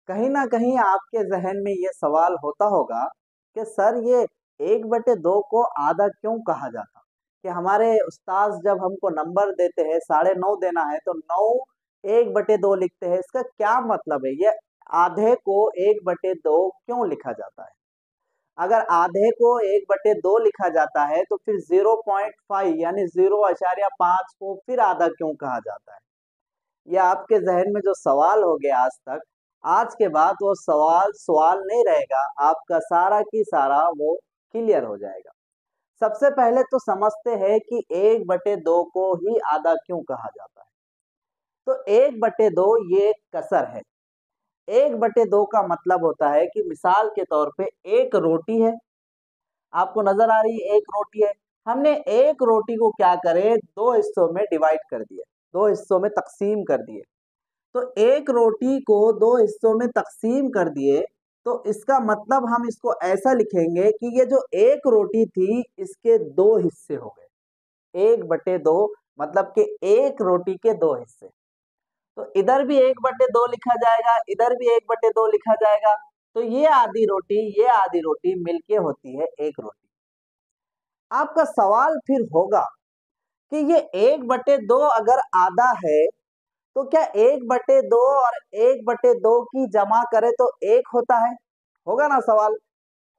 कहीं ना कहीं आपके जहन में ये सवाल होता होगा कि सर ये 1/2 को आधा क्यों कहा जाता। कि हमारे उस्ताद जब हमको नंबर देते हैं 9.5 देना है तो 9 1/2 लिखते हैं, इसका क्या मतलब है? ये आधे को 1/2 क्यों लिखा जाता है? अगर आधे को 1/2 लिखा जाता है तो फिर 0.5 यानी 0.5 को फिर आधा क्यों कहा जाता है? ये आपके जहन में जो सवाल हो गया आज तक, आज के बाद वो सवाल सवाल नहीं रहेगा, आपका सारा की सारा वो क्लियर हो जाएगा। सबसे पहले तो समझते हैं कि 1/2 को ही आधा क्यों कहा जाता है। तो 1/2 ये कसर है। 1/2 का मतलब होता है कि मिसाल के तौर पे एक रोटी है, आपको नजर आ रही है एक रोटी है, हमने एक रोटी को क्या करे दो हिस्सों में डिवाइड कर दिया, दो हिस्सों में तकसीम कर दिए। तो एक रोटी को दो हिस्सों में तकसीम कर दिए, तो इसका मतलब हम इसको ऐसा लिखेंगे कि ये जो एक रोटी थी इसके दो हिस्से हो गए। 1/2 मतलब कि एक रोटी के दो हिस्से। तो इधर भी 1/2 लिखा जाएगा, इधर भी 1/2 लिखा जाएगा। तो ये आधी रोटी मिलके होती है एक रोटी। आपका सवाल फिर होगा कि ये 1/2 अगर आधा है तो क्या 1/2 और 1/2 की जमा करे तो एक होता है? होगा ना सवाल?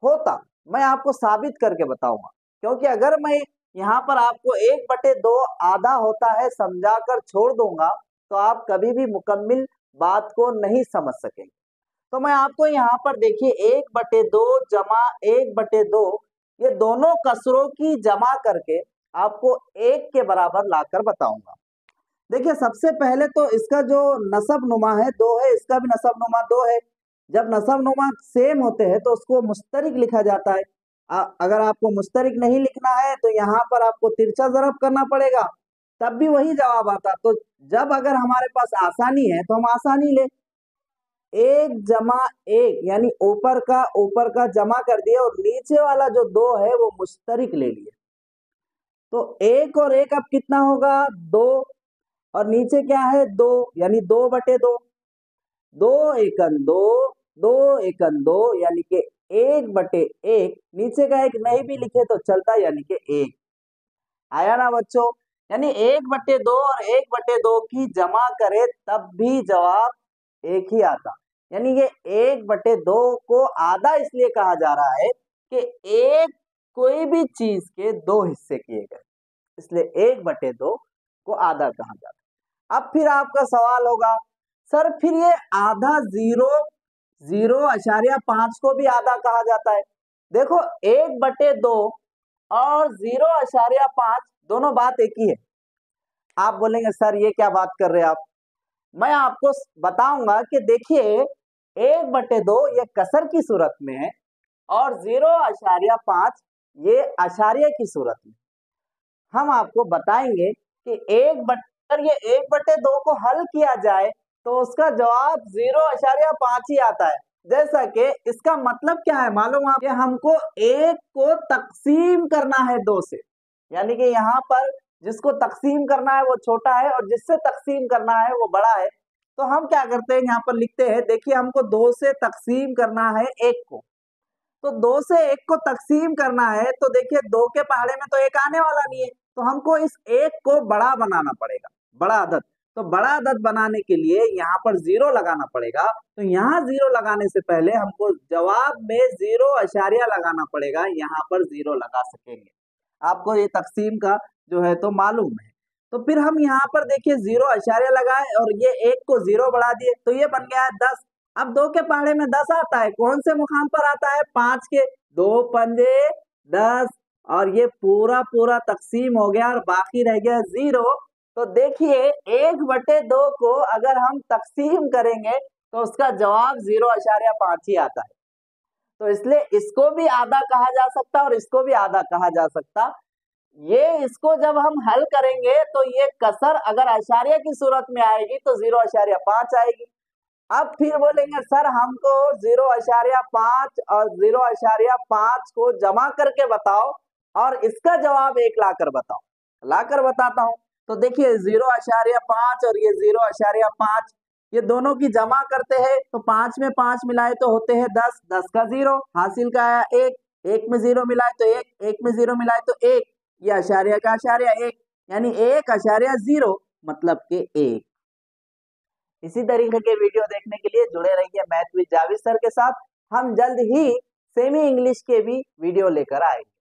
होता। मैं आपको साबित करके बताऊंगा, क्योंकि अगर मैं यहाँ पर आपको 1/2 आधा होता है समझाकर छोड़ दूंगा तो आप कभी भी मुकम्मिल बात को नहीं समझ सकेंगे। तो मैं आपको यहाँ पर देखिए 1/2 जमा 1/2 ये दोनों कसरों की जमा करके आपको एक के बराबर लाकर बताऊंगा। देखिए सबसे पहले तो इसका जो नसब नुमा है 2 है, इसका भी नसब नुमा 2 है। जब नसब नुमा सेम होते हैं तो उसको मुस्तरिक लिखा जाता है। अगर आपको मुस्तरिक नहीं लिखना है तो यहाँ पर आपको तिरछा ज़रब करना पड़ेगा, तब भी वही जवाब आता। तो जब अगर हमारे पास आसानी है तो हम आसानी ले 1 + 1 यानी ऊपर का जमा कर दिया और नीचे वाला जो 2 है वो मुस्तरिक ले लिए। तो 1 और 1 अब कितना होगा 2, और नीचे क्या है 2 यानी 2/2। 2 एकन 2, 2 एकन 2 यानी कि 1/1। नीचे का एक नहीं भी लिखे तो चलता यानी कि 1 आया ना बच्चों। यानी 1/2 और 1/2 की जमा करे तब भी जवाब एक ही आता। यानी ये 1/2 को आधा इसलिए कहा जा रहा है कि एक कोई भी चीज के दो हिस्से किए गए, इसलिए 1/2 को आधा कहा जाता है। अब फिर आपका सवाल होगा सर फिर ये आधा 0.5 को भी आधा कहा जाता है। देखो 1/2 और 0.5 दोनों बात एक ही है। आप बोलेंगे सर ये क्या बात कर रहे हैं आप? मैं आपको बताऊंगा कि देखिए 1/2 ये कसर की सूरत में है और 0.5 ये आशार्य की सूरत में। हम आपको बताएंगे कि अगर ये 1/2 को हल किया जाए तो उसका जवाब 0.5 ही आता है। जैसा कि इसका मतलब क्या है मालूम है? कि हमको एक को तकसीम करना है 2 से, यानी कि यहाँ पर जिसको तकसीम करना है वो छोटा है और जिससे तकसीम करना है वो बड़ा है। तो हम क्या करते हैं यहाँ पर लिखते हैं, देखिए हमको 2 से तकसीम करना है 1 को। तो 2 से 1 को तकसीम करना है तो देखिए 2 के पहाड़े में तो 1 आने वाला नहीं है, तो हमको इस 1 को बड़ा बनाना पड़ेगा, बड़ा अदद। तो बड़ा अदद बनाने के लिए यहाँ पर 0 लगाना पड़ेगा। तो यहाँ 0 लगाने से पहले हमको जवाब में 0 लगाना पड़ेगा, यहाँ पर 0 लगा सकेंगे। आपको ये तकसीम का जो है तो मालूम है। तो फिर हम यहाँ पर देखिए 0 लगाए और ये 1 को 0 बढ़ा दिए तो ये बन गया है 10। अब 2 के पहाड़े में 10 आता है, कौन से मुकाम पर आता है 5 के, 2 पंजे 10 और ये पूरा पूरा तकसीम हो गया और बाकी रह गया 0। तो देखिए 1/2 को अगर हम तकसीम करेंगे तो उसका जवाब 0.5 ही आता है। तो इसलिए इसको भी आधा कहा जा सकता और इसको भी आधा कहा जा सकता। ये इसको जब हम हल करेंगे तो ये कसर अगर आशार्य की सूरत में आएगी तो 0.5 आएगी। अब फिर बोलेंगे सर हमको 0.5 और 0.5 को जमा करके बताओ और इसका जवाब 1 लाकर बताओ। लाकर बताता हूं। तो देखिए 0.5 और ये 0.5 ये दोनों की जमा करते हैं तो 5 में 5 मिलाए तो होते हैं 10, 10 का 0, हासिल का आया 1, 1 में 0 मिलाए तो 1, 1 में 0 मिलाए तो 1, ये आशार्य का आशार्य 1, यानी 1.0 मतलब के 1। इसी तरीके के वीडियो देखने के लिए जुड़े रहिए मैथ विद जावेद सर के साथ। हम जल्द ही सेमी इंग्लिश के भी वीडियो लेकर आएंगे।